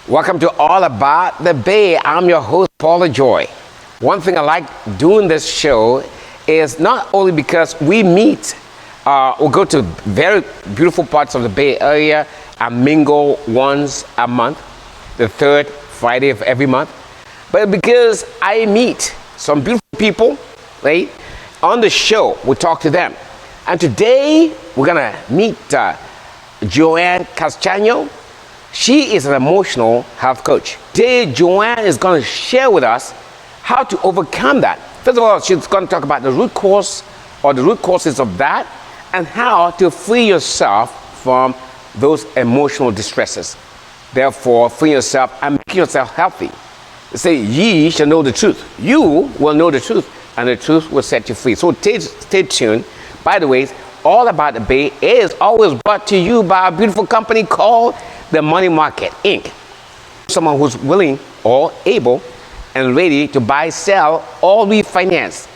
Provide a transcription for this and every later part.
Welcome to All About the Bay. I'm your host, Paula Joy. One thing I like doing this show is not only because we meet, we'll go to very beautiful parts of the Bay Area and mingle once a month, the third Friday of every month, but because I meet some beautiful people, right? On the show, we talk to them. And today, we're gonna meet Joanne Castano. She is an emotional health coach. Today, Joanne is going to share with us how to overcome that. First of all, she's going to talk about the root cause or the root causes of that and how to free yourself from those emotional distresses. Therefore, free yourself and make yourself healthy. They say, ye shall know the truth. You will know the truth, and the truth will set you free. So stay tuned. By the way, All About the Bay is always brought to you by a beautiful company called the Money Market Inc. Someone who's willing or able and ready to buy, sell, or refinance.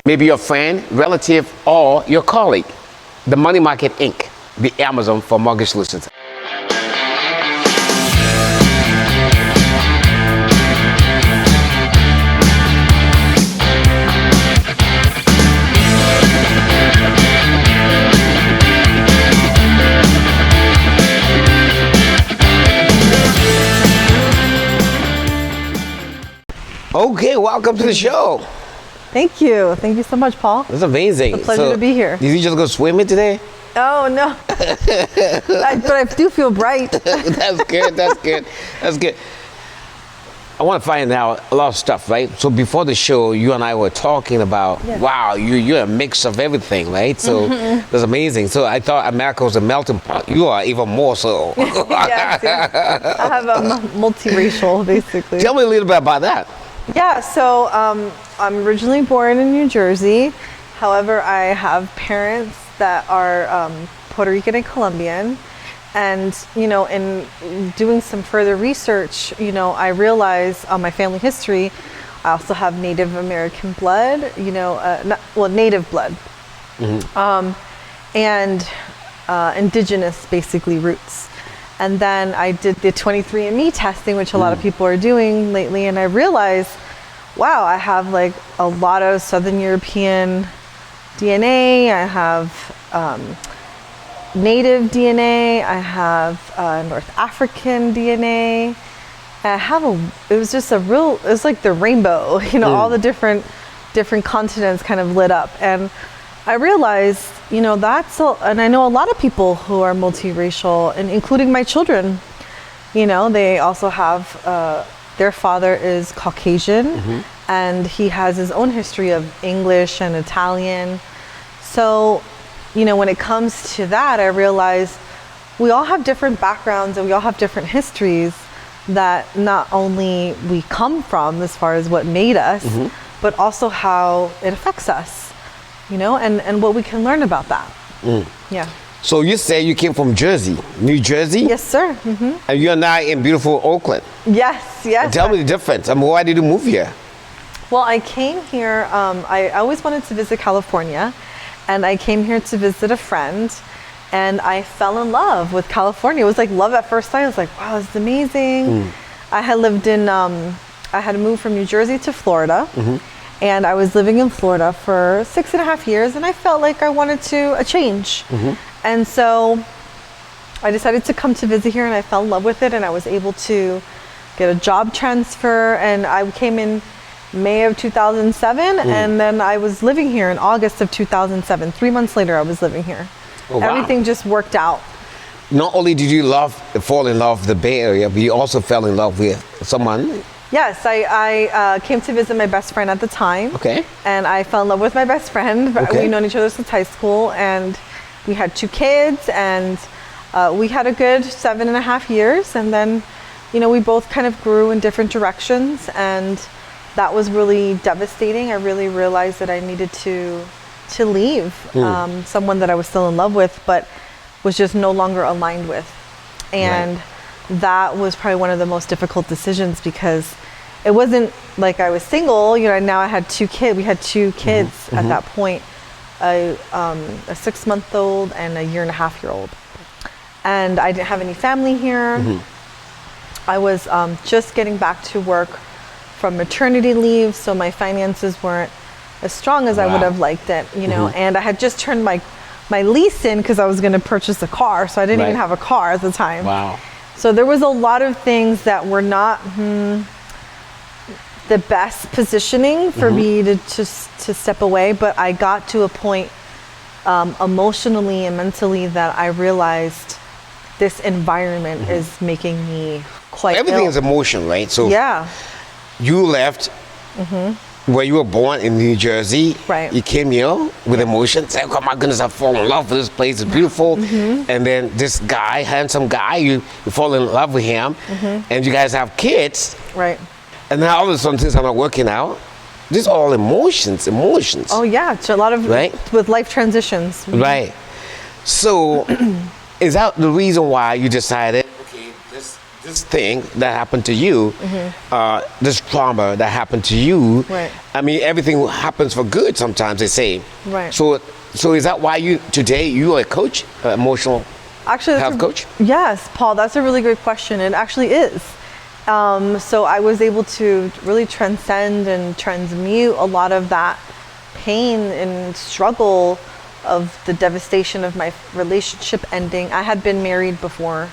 Maybe your friend, relative, or your colleague. The Money Market Inc., the Amazon for mortgage solutions. Okay, welcome to the show. Thank you. Thank you so much, Paul. That's amazing. It's a pleasure to be here. Did you just go swimming today? Oh, no. But I do feel bright. That's good. That's good. That's good. I want to find out a lot of stuff, right? So before the show, you and I were talking about, wow, you're a mix of everything, right? So that's amazing. So I thought America was a melting pot. You are even more so. Yes. I have a multiracial, basically. Tell me a little bit about that. Yeah, so I'm originally born in New Jersey. However, I have parents that are Puerto Rican and Colombian. And, you know, in doing some further research, you know, I realized on my family history, I also have Native American blood, you know, native blood, and indigenous, basically, roots. And then I did the 23andMe testing, which a lot of people are doing lately, and I realized, wow, I have like a lot of Southern European DNA. I have Native DNA. I have North African DNA. It was just it was like the rainbow, you know, all the different continents kind of lit up. And I realized, you know, and I know a lot of people who are multiracial, and including my children, you know, they also have, their father is Caucasian, and he has his own history of English and Italian. So, you know, when it comes to that, I realized we all have different backgrounds and we all have different histories that not only we come from as far as what made us, but also how it affects us. You know, and what we can learn about that. Yeah. So you say you came from Jersey, New Jersey? Yes, sir. And you're now in beautiful Oakland. Yes. Tell me the difference. Why did you move here? Well, I came here, I always wanted to visit California, and I came here to visit a friend, and I fell in love with California. It was like love at first sight. I was like, wow, this is amazing. I had lived in, I had moved from New Jersey to Florida. And I was living in Florida for 6.5 years, and I felt like I wanted a change. And so I decided to come to visit here, and I fell in love with it, and I was able to get a job transfer, and I came in May of 2007, and then I was living here in August of 2007. 3 months later, I was living here. Oh, wow. Everything just worked out. Not only did you fall in love with the Bay Area, but you also fell in love with someone. Yes, I came to visit my best friend at the time. Okay. And I fell in love with my best friend. Okay. We've known each other since high school, and we had 2 kids, and we had a good 7.5 years. And then, you know, we both kind of grew in different directions, and that was really devastating. I really realized that I needed to leave someone that I was still in love with, but was just no longer aligned with. And that was probably one of the most difficult decisions, because it wasn't like I was single, you know, now I had 2 kids. We had 2 kids at that point, a 6-month-old and a 1.5-year-old. And I didn't have any family here. I was just getting back to work from maternity leave, so my finances weren't as strong as I would have liked it, you know, and I had just turned my lease in because I was going to purchase a car, so I didn't even have a car at the time. Wow. So there was a lot of things that were not the best positioning for me to step away, but I got to a point emotionally and mentally that I realized this environment is making me quite Everything ill. is emotion, right? So Yeah. you left where you were born in New Jersey. Right. You came here with emotions. Say, oh my goodness, I fall in love with this place. It's beautiful. And then this guy, handsome guy, you fall in love with him, and you guys have kids. Right. And now all of a sudden things are not working out. These are all emotions. Oh yeah, it's a lot of with life transitions. Right. So is that the reason why you decided, okay, this thing that happened to you, this trauma that happened to you, Right. I mean, everything happens for good sometimes, they say. Right. So is that why you are a coach, emotional Actually, health coach? Yes, Paul, that's a really great question. It actually is. So I was able to really transcend and transmute a lot of that pain and struggle of the devastation of my relationship ending. I had been married before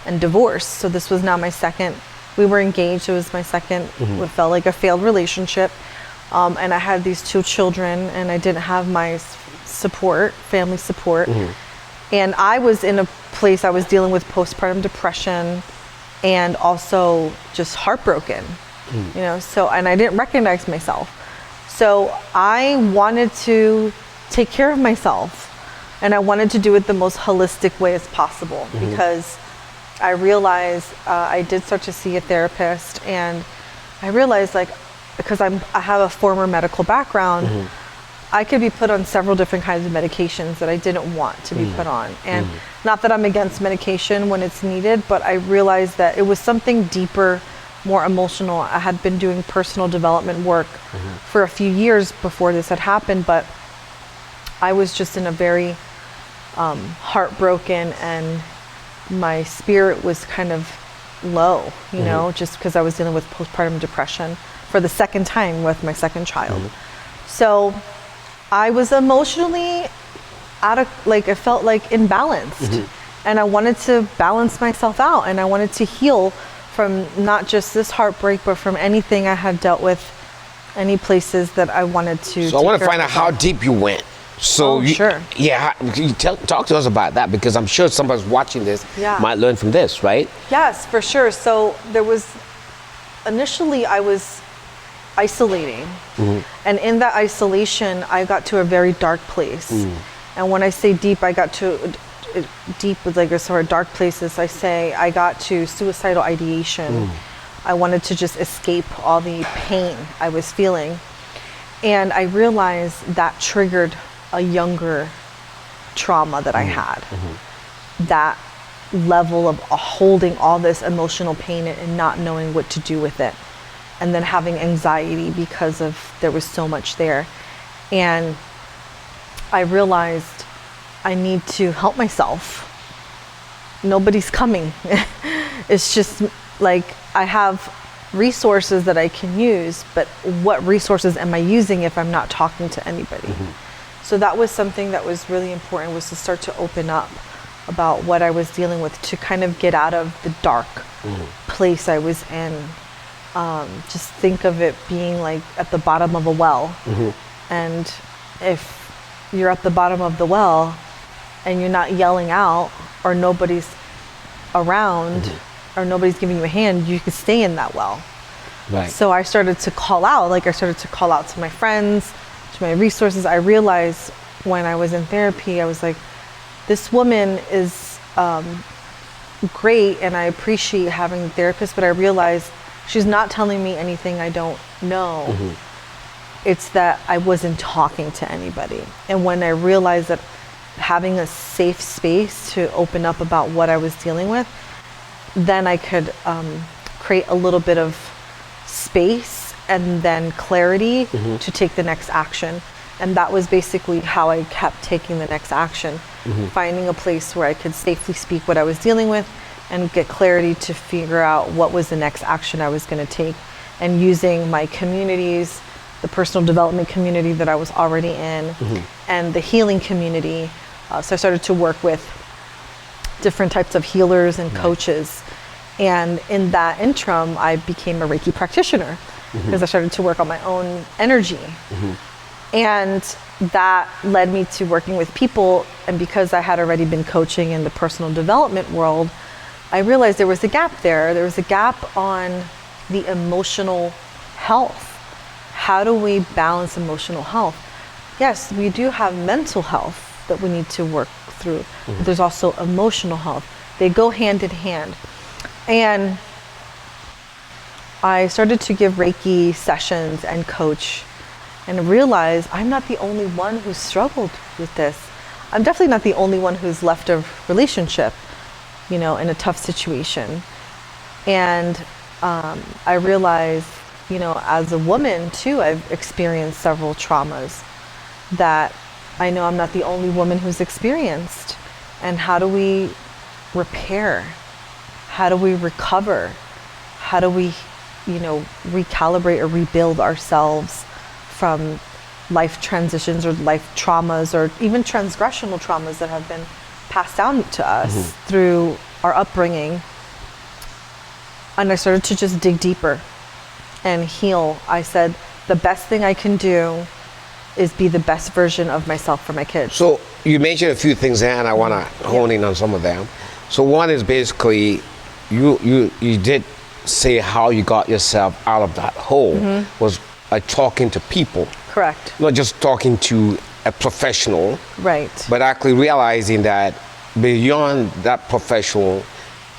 and divorced, so this was now my second. We were engaged, it was my second, what felt like a failed relationship. And I had these 2 children, and I didn't have my support, family support. And I was in a place, I was dealing with postpartum depression and also just heartbroken, you know, so, and I didn't recognize myself. So I wanted to take care of myself, and I wanted to do it the most holistic way as possible, because I realized I did start to see a therapist, and I realized, like, because I have a former medical background, I could be put on several different kinds of medications that I didn't want to be put on. And not that I'm against medication when it's needed, but I realized that it was something deeper, more emotional. I had been doing personal development work for a few years before this had happened, but I was just in a very heartbroken, and my spirit was kind of low, you know, just because I was dealing with postpartum depression for the second time with my second child. So I was emotionally I felt like imbalanced, and I wanted to balance myself out, and I wanted to heal from not just this heartbreak, but from anything I had dealt with, any places that I wanted to. So I want to find out how deep you went. So sure. Yeah, you talk to us about that, because I'm sure somebody's watching this might learn from this, right? Yes, for sure. So there was, initially I was isolating, and in that isolation I got to a very dark place. And when I say deep, I got to deep with like a sort of dark places. I got to suicidal ideation. I wanted to just escape all the pain I was feeling, and I realized that triggered a younger trauma that I had. That level of holding all this emotional pain and not knowing what to do with it, and then having anxiety because of there was so much there. And I realized I need to help myself. Nobody's coming. It's just like I have resources that I can use, but what resources am I using if I'm not talking to anybody? So that was something that was really important, was to start to open up about what I was dealing with, to kind of get out of the dark place I was in. Just think of it being like at the bottom of a well. And if you're at the bottom of the well and you're not yelling out, or nobody's around, or nobody's giving you a hand, you could stay in that well. Right. So I started to call out, to my friends, to my resources. I realized when I was in therapy, I was like, this woman is great, and I appreciate having a therapist, but I realized she's not telling me anything I don't know. It's that I wasn't talking to anybody. And when I realized that having a safe space to open up about what I was dealing with, then I could create a little bit of space and then clarity to take the next action. And that was basically how I kept taking the next action, finding a place where I could safely speak what I was dealing with, and get clarity to figure out what was the next action I was going to take. And using my communities, the personal development community that I was already in, and the healing community. So I started to work with different types of healers and coaches. And in that interim, I became a Reiki practitioner because I started to work on my own energy. And that led me to working with people. And because I had already been coaching in the personal development world, I realized there was a gap there. There was a gap on the emotional health. How do we balance emotional health? Yes, we do have mental health that we need to work through, but there's also emotional health. They go hand in hand. And I started to give Reiki sessions and coach, and realized I'm not the only one who struggled with this. I'm definitely not the only one who's left a relationship, you know, in a tough situation. And I realized, you know, as a woman too, I've experienced several traumas that I know I'm not the only woman who's experienced. And how do we repair? How do we recover? How do we, you know, recalibrate or rebuild ourselves from life transitions or life traumas or even transgressional traumas that have been passed down to us through our upbringing? And I started to just dig deeper and heal. I said, the best thing I can do is be the best version of myself for my kids. So you mentioned a few things there, and I want to hone in on some of them. So one is basically, you did say how you got yourself out of that hole was talking to people. Correct. Not just talking to a professional. Right. But actually realizing that beyond that professional,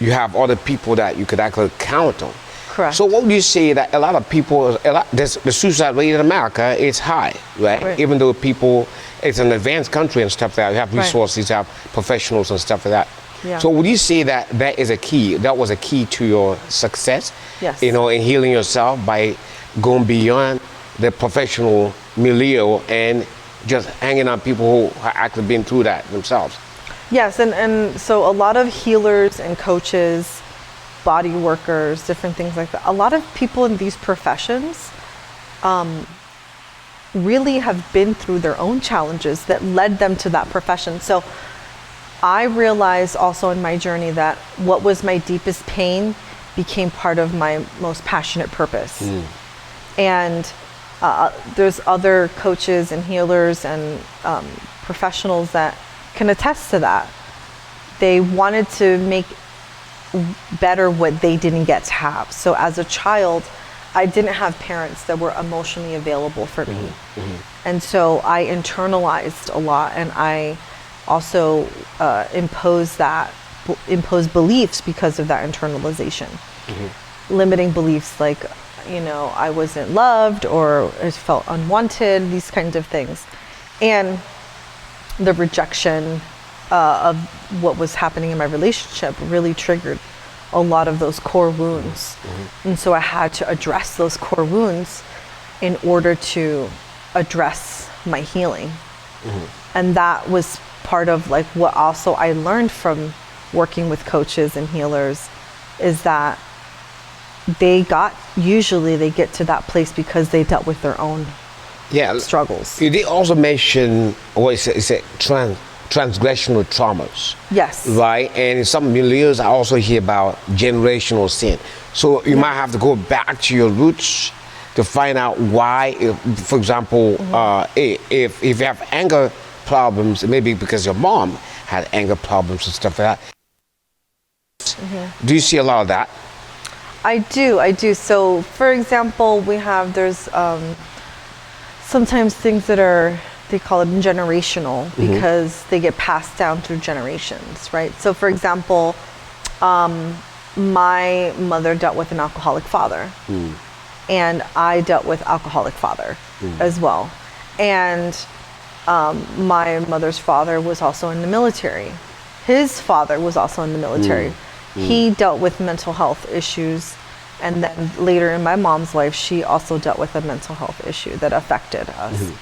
you have other people that you could actually count on. Correct. So what would you say that a lot of people, the suicide rate in America is high, right? Even though people, it's an advanced country and stuff like that, you have resources, you have professionals and stuff like that. Yeah. So would you say that that is a key, that was a key to your success? Yes. You know, in healing yourself by going beyond the professional milieu and just hanging on people who have actually been through that themselves? Yes, and so a lot of healers and coaches, body workers, different things like that, a lot of people in these professions really have been through their own challenges that led them to that profession. So I realized also in my journey that what was my deepest pain became part of my most passionate purpose. And there's other coaches and healers and professionals that can attest to that. They wanted to make better what they didn't get to have. So as a child, I didn't have parents that were emotionally available for me. And so I internalized a lot, and I also imposed beliefs because of that internalization. Limiting beliefs like, you know, I wasn't loved or I felt unwanted, these kinds of things. And the rejection of what was happening in my relationship really triggered a lot of those core wounds. And so I had to address those core wounds in order to address my healing. And that was part of like what also I learned from working with coaches and healers, is that they get to that place because they dealt with their own struggles. You did also mention, transgressional traumas. Yes. Right? And in some milieux, I also hear about generational sin. So you might have to go back to your roots to find out why, for example, if you have anger problems, maybe because your mom had anger problems and stuff like that. Do you see a lot of that? I do. So for example, there's sometimes things that they call it generational because they get passed down through generations, right? So for example, my mother dealt with an alcoholic father, and I dealt with alcoholic father as well. And my mother's father was also in the military. His father was also in the military. He dealt with mental health issues, and then later in my mom's life, she also dealt with a mental health issue that affected us.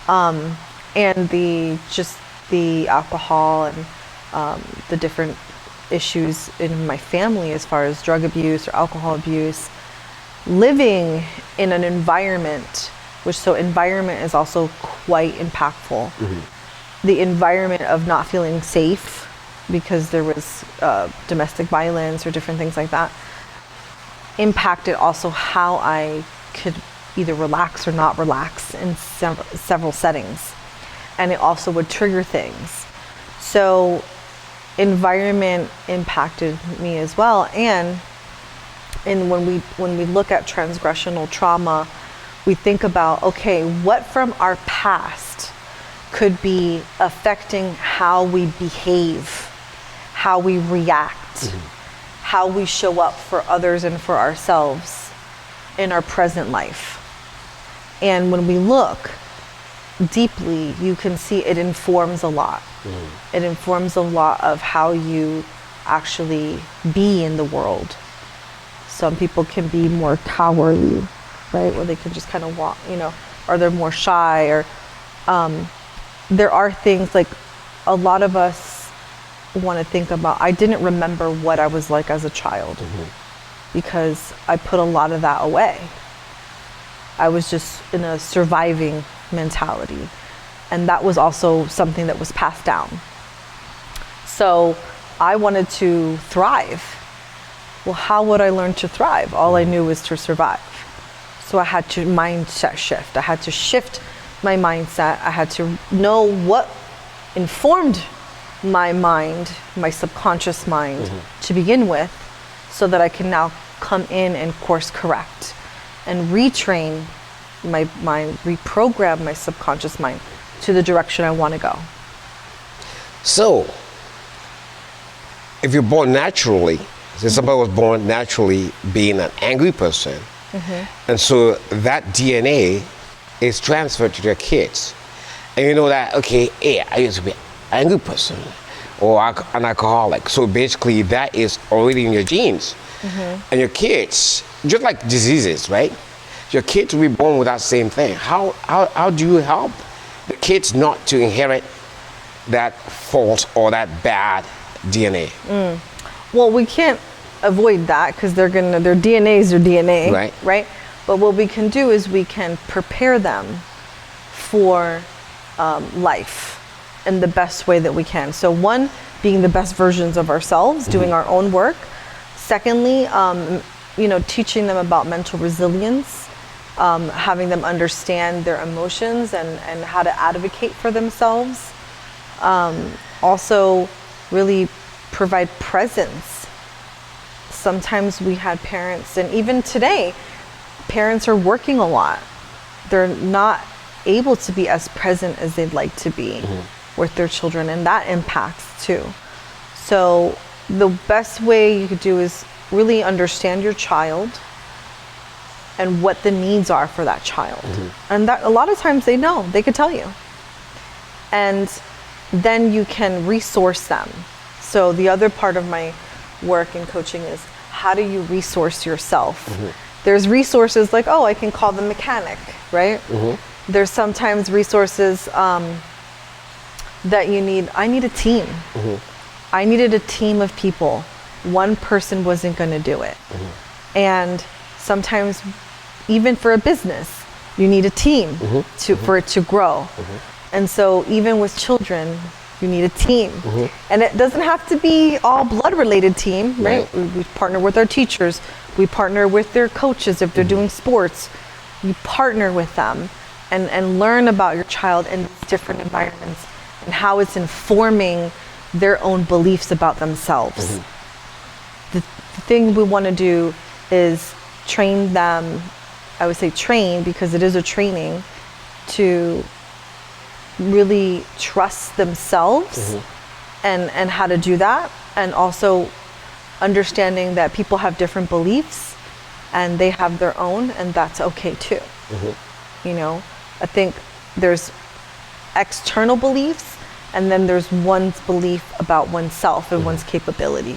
And the alcohol and the different issues in my family as far as drug abuse or alcohol abuse, living in an environment, environment is also quite impactful. The environment of not feeling safe because there was domestic violence or different things like that impacted also how I could either relax or not relax in several settings. And it also would trigger things. So environment impacted me as well. And when we look at transgressional trauma, we think about, okay, what from our past could be affecting how we behave, how we react, how we show up for others and for ourselves in our present life. And when we look deeply, you can see it informs a lot. It informs a lot of how you actually be in the world. Some people can be more cowardly, right? Where they can just kind of walk, or they're more shy, or there are things like a lot of us want to think about. I didn't remember what I was like as a child because I put a lot of that away. I was just in a surviving mentality. And that was also something that was passed down. So I wanted to thrive. Well, how would I learn to thrive? All I knew was to survive. So I had to mindset shift. I had to shift my mindset. I had to know what informed my mind, my subconscious mind to begin with, so that I can now come in and course correct and retrain my mind, reprogram my subconscious mind to the direction I want to go. So, if you're born naturally, since somebody was born naturally being an angry person, and so that DNA is transferred to their kids. And you know that, okay, yeah, I used to be an angry person or an alcoholic. So basically that is already in your genes. And your kids, just like diseases, right? Your kids will be born with that same thing. How do you help the kids not to inherit that fault or that bad DNA? Well, we can't avoid that because their DNA is their DNA, right? But what we can do is we can prepare them for life in the best way that we can. So one, being the best versions of ourselves, doing our own work. Secondly, teaching them about mental resilience, having them understand their emotions and how to advocate for themselves. Also, really provide presence. Sometimes we had parents, and even today, parents are working a lot. They're not able to be as present as they'd like to be with their children, and that impacts too. So the best way you could do is really understand your child and what the needs are for that child. And that a lot of times they know, they could tell you. And then you can resource them. So the other part of my work in coaching is how do you resource yourself? There's resources like, I can call the mechanic, right? There's sometimes resources that you need. I need a team. I needed a team of people. One person wasn't going to do it. And sometimes, even for a business, you need a team for it to grow. And so even with children, you need a team. And it doesn't have to be all blood-related team, right? We partner with our teachers. We partner with their coaches if they're doing sports. You partner with them and learn about your child in different environments and how it's informing their own beliefs about themselves. The thing we want to do is train them, I would say train because it is a training, to really trust themselves and how to do that, and also understanding that people have different beliefs and they have their own, and that's okay too. I think there's external beliefs and then there's one's belief about oneself and one's capability.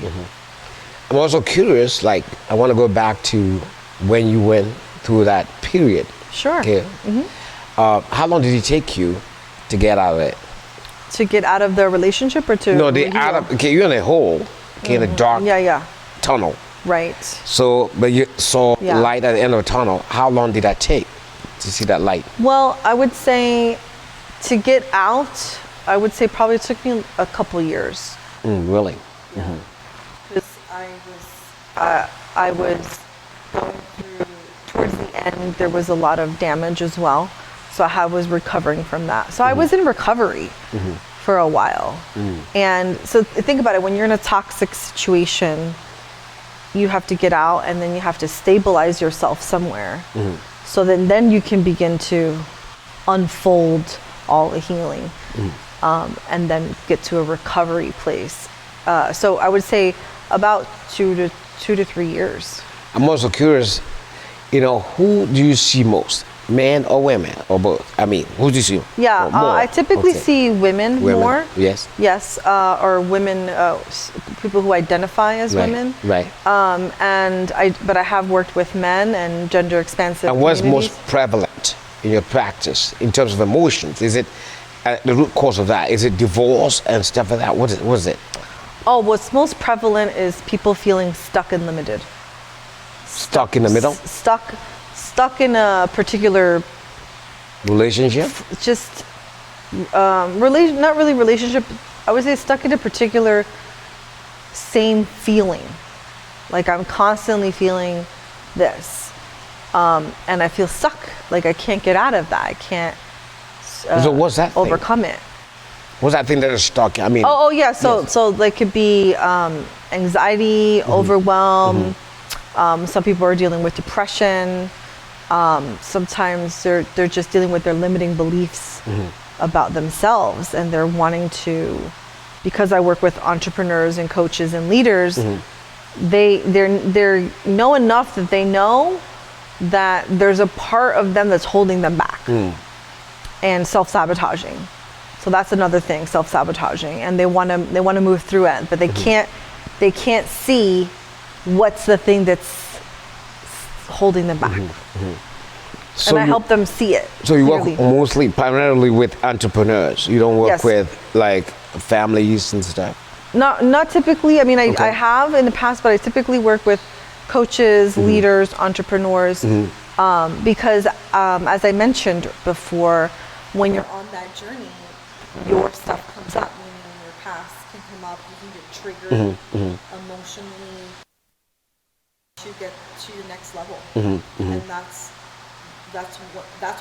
I'm also curious, I want to go back to when you went through that period. Sure. Okay. How long did it take you to get out of it? To get out of the relationship or to... No, you're in a hole. in a dark tunnel. Right. So, but you saw Yeah. light at the end of the tunnel. How long did that take to see that light? Well, I would say to get out, I would say probably took me a couple years. Really? Because I was going through, towards the end, there was a lot of damage as well. So I was recovering from that. So I was in recovery for a while. And so think about it, when you're in a toxic situation, you have to get out and then you have to stabilize yourself somewhere. So then you can begin to unfold all the healing and then get to a recovery place. So I would say about 2 to 3 years. I'm also curious, who do you see most? Men or women or both? I mean, who do you see? Yeah, more? I typically see women more. Yes. Yes, or women, people who identify as women. Right. But I have worked with men and gender expansive. And what's communities. most prevalent in your practice in terms of emotions? Is it the root cause of that? Is it divorce and stuff like that? What is it? Oh, what's most prevalent is people feeling stuck and limited. Stuck in the middle? Stuck in a particular Relationship? just not really relationship. I would say stuck in a particular same feeling. Like I'm constantly feeling this, and I feel stuck. Like I can't get out of that. I can't So what's that thing? overcome it. What's that thing that is stuck? I mean. Oh yeah. So yes. so like could be anxiety, overwhelm. Some people are dealing with depression. Sometimes they're just dealing with their limiting beliefs about themselves, and they're wanting to, because I work with entrepreneurs and coaches and leaders, they know enough that they know that there's a part of them that's holding them back and self-sabotaging. So that's another thing, self-sabotaging, and they want to move through it, but they can't see what's the thing that's holding them back. So and I help them see it. So you clearly. work primarily with entrepreneurs. You don't work Yes. with like families and stuff. Not typically. I mean, I Okay. have in the past, but I typically work with coaches, leaders, entrepreneurs, because as I mentioned before, when you're on that journey, your stuff comes up, meaning your past can come up, you can get triggered emotionally to get to your next level. And that's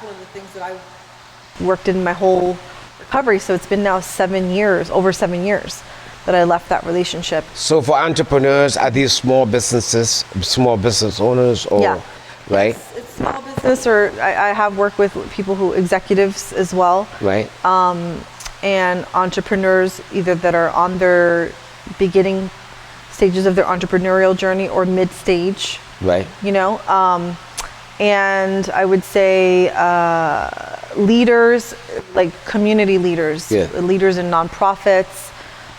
one of the things that I worked in my whole recovery. So it's been now over 7 years that I left that relationship. So for entrepreneurs, are these small business owners, or right? It's small business, or I have worked with executives as well. Right. And entrepreneurs either that are on their beginning stages of their entrepreneurial journey or mid-stage. Right. And I would say leaders, like community leaders, leaders in nonprofits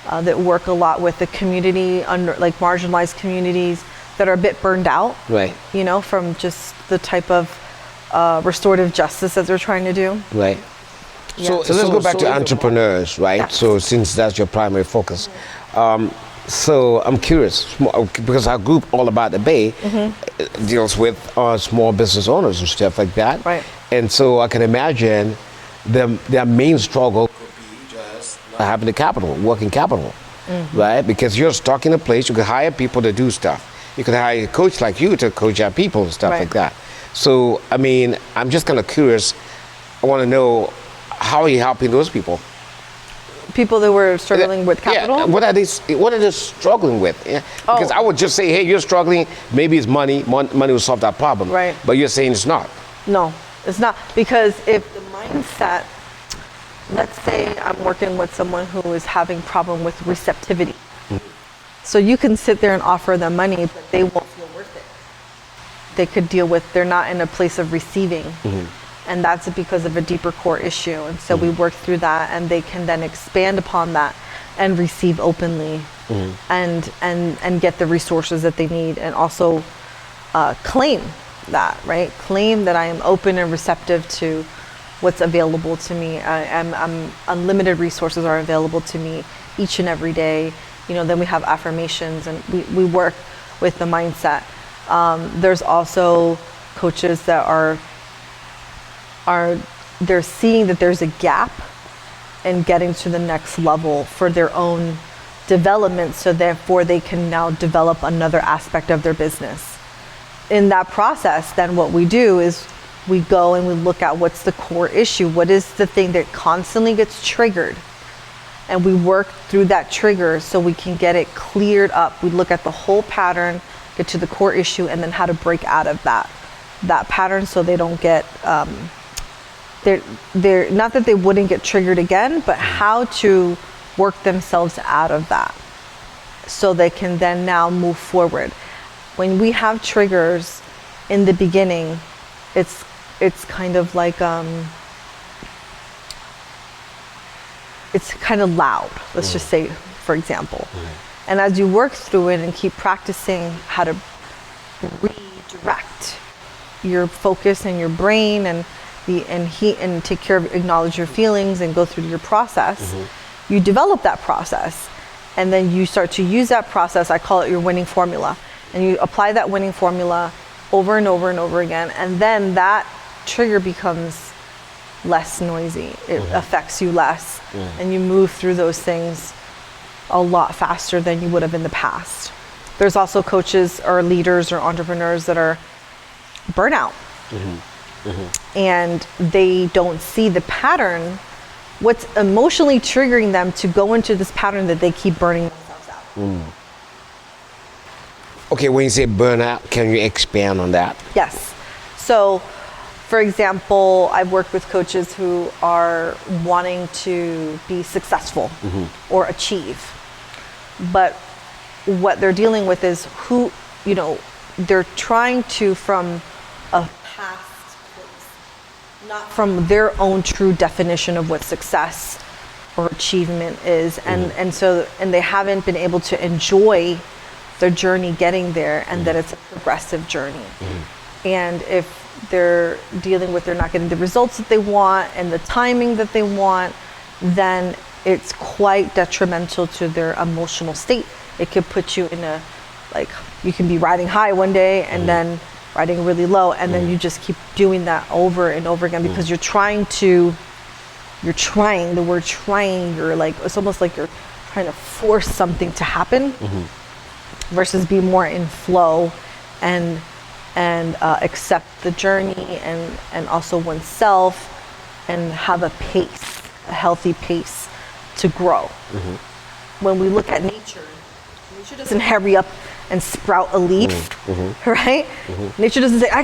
that work a lot with the community, like marginalized communities that are a bit burned out, Right. From just the type of restorative justice that they're trying to do. Right. Yeah. So let's go back to entrepreneurs, right? Yeah. So since that's your primary focus. So I'm curious, because our group, All About the Bay, deals with small business owners and stuff like that. Right. And so I can imagine their main struggle could be just not having the capital, working capital, right? Because you're stuck in a place, you could hire people to do stuff. You could hire a coach like you to coach our people and stuff like that. So, I mean, I'm just kind of curious. I want to know, how are you helping those people? People that were struggling with capital? Yeah. What are they struggling with? Yeah. Because I would just say, hey, you're struggling. Maybe it's money. Money will solve that problem. Right. But you're saying it's not. No, it's not. Because if the mindset, let's say I'm working with someone who is having problem with receptivity. So you can sit there and offer them money, but they won't feel worth it. They could deal with, they're not in a place of receiving. And that's because of a deeper core issue. And so we work through that, and they can then expand upon that and receive openly and get the resources that they need, and also claim that, right? Claim that I am open and receptive to what's available to me. I'm unlimited resources are available to me each and every day. Then we have affirmations, and we work with the mindset. There's also coaches that they're seeing that there's a gap in getting to the next level for their own development, so therefore they can now develop another aspect of their business. In that process, then what we do is we go and we look at what's the core issue, what is the thing that constantly gets triggered, and we work through that trigger so we can get it cleared up. We look at the whole pattern, get to the core issue, and then how to break out of that pattern so they don't get they're not that they wouldn't get triggered again, but how to work themselves out of that so they can then now move forward. When we have triggers in the beginning, it's kind of like it's kind of loud, let's just say, for example. And as you work through it and keep practicing how to redirect your focus and your brain and take care of, acknowledge your feelings and go through your process, you develop that process, and then you start to use that process. I call it your winning formula, and you apply that winning formula over and over and over again, and then that trigger becomes less noisy. It affects you less, and you move through those things a lot faster than you would have in the past. There's also coaches or leaders or entrepreneurs that are burnout, and they don't see the pattern, what's emotionally triggering them to go into this pattern that they keep burning themselves out. Okay, when you say burnout, can you expand on that? Yes. So, for example, I've worked with coaches who are wanting to be successful or achieve, but what they're dealing with is they're trying to, from a past place, not from their own true definition of what success or achievement is, and they haven't been able to enjoy their journey getting there, and that it's a progressive journey. And if they're dealing with, they're not getting the results that they want and the timing that they want, then it's quite detrimental to their emotional state. It could put you in you can be riding high one day and then riding really low, and then you just keep doing that over and over again because you're trying, the word trying, it's almost like you're trying to force something to happen versus be more in flow and accept the journey and also oneself, and have a healthy pace to grow. When we look at nature doesn't hurry up and sprout a leaf, right? Nature doesn't say, I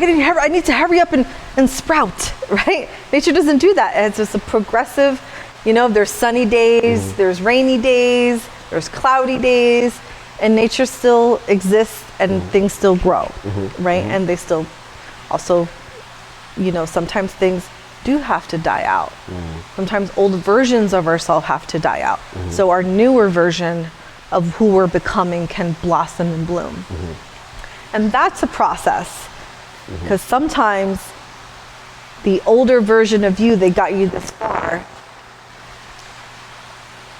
need to hurry up and sprout, right? Nature doesn't do that. It's just a progressive, there's sunny days, there's rainy days, there's cloudy days, and nature still exists and things still grow, right? And they still also, sometimes things do have to die out. Sometimes old versions of ourselves have to die out. So our newer version of who we're becoming can blossom and bloom. And that's a process, because sometimes the older version of you that got you this far,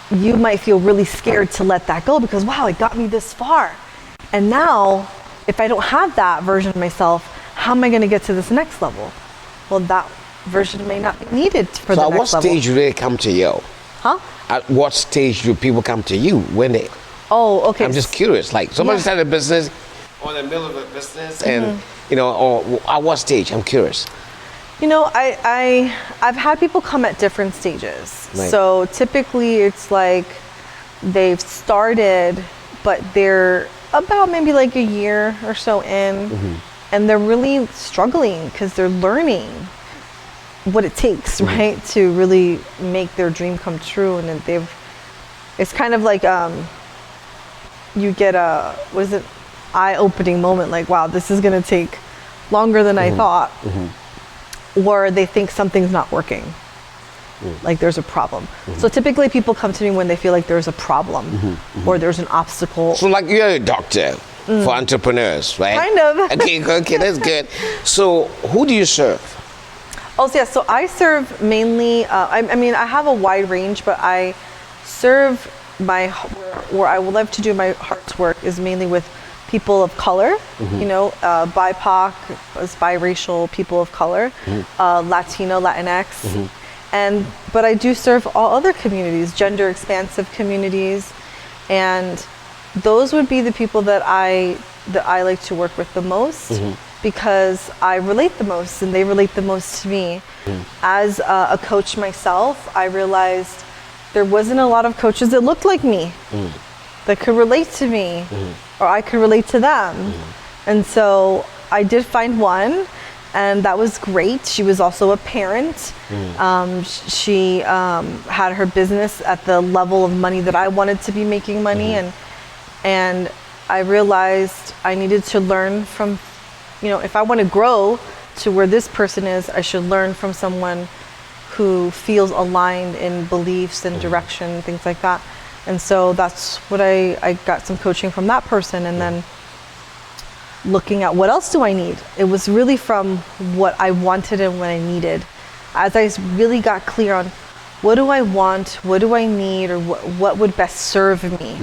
you might feel really scared to let that go because, wow, it got me this far. And now, if I don't have that version of myself, how am I going to get to this next level? Well, that version may not be needed for the next level. So at what stage do they come to you? Huh? At what stage do people come to you? When they... Oh, okay. I'm just curious. Like somebody started a business, or in the middle of a business, and or at what stage? I'm curious. I've had people come at different stages. Right. So typically it's like they've started, but they're about maybe like a year or so in, and they're really struggling because they're learning what it takes, right, to really make their dream come true. And then it's kind of like you get a eye-opening moment, like, wow, this is going to take longer than I thought. Or they think something's not working, like there's a problem. So typically people come to me when they feel like there's a problem or there's an obstacle. So like you're a doctor for entrepreneurs, right? Kind of. Okay, that's good. So who do you serve? Oh, yeah, so I serve mainly, I have a wide range, but I serve where I would love to do my heart's work is mainly with people of color, you know, BIPOC, biracial people of color, Latino, Latinx, but I do serve all other communities, gender expansive communities, and those would be the people that I like to work with the most, because I relate the most and they relate the most to me. As a coach myself, I realized there wasn't a lot of coaches that looked like me, that could relate to me, or I could relate to them. And so I did find one, and that was great. She was also a parent. She had her business at the level of money that I wanted to be making money, and I realized I needed to learn from, you know, if I want to grow to where this person is, I should learn from someone who feels aligned in beliefs and direction, things like that. And so that's what I got some coaching from that person, and then looking at what else do I need. It was really from what I wanted and what I needed. As I really got clear on what do I want, what do I need, or what would best serve me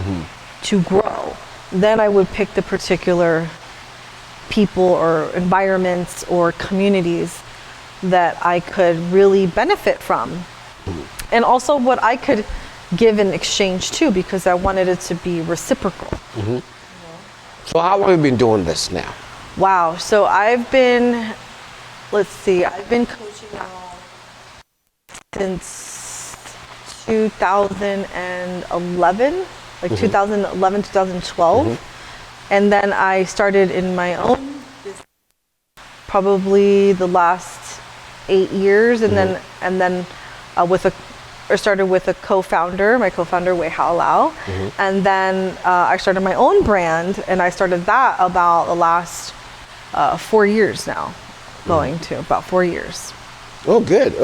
to grow, then I would pick the particular people or environments or communities that I could really benefit from. And also what I could give in exchange too, because I wanted it to be reciprocal. So how long have you been doing this now? Wow, so I've been coaching now since 2011, like 2011, 2012. And then I started in my own business probably the last 8 years, and then I started with a co-founder, my co-founder Wei Hao Lao, and then I started my own brand, and I started that about the last 4 years now, going to about 4 years. Oh, good.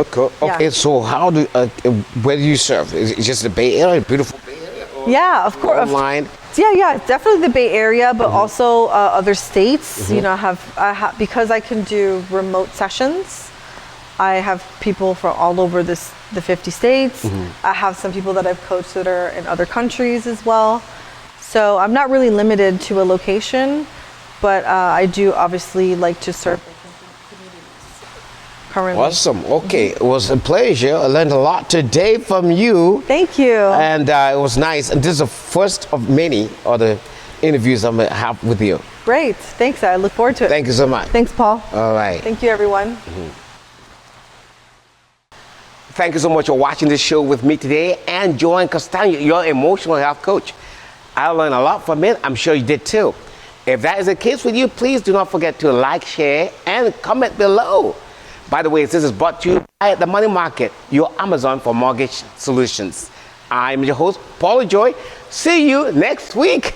Okay. So how where do you serve? Is it just the Bay Area, beautiful Bay Area? Or Of course. Online? Yeah, definitely the Bay Area, but also other states. You know, because I can do remote sessions. I have people from all over the 50 states. I have some people that I've coached that are in other countries as well. So I'm not really limited to a location, but I do obviously like to serve communities currently. Awesome. Okay, it was a pleasure. I learned a lot today from you. Thank you. And it was nice. And this is the first of many other interviews I'm going to have with you. Great. Thanks. I look forward to it. Thank you so much. Thanks, Paul. All right. Thank you, everyone. Thank you so much for watching this show with me today, and Joanne Castano, your emotional health coach. I learned a lot from it. I'm sure you did too. If that is the case with you, please do not forget to like, share, and comment below. By the way, this is brought to you by The Money Market, your Amazon for mortgage solutions. I'm your host, Paul Joy. See you next week.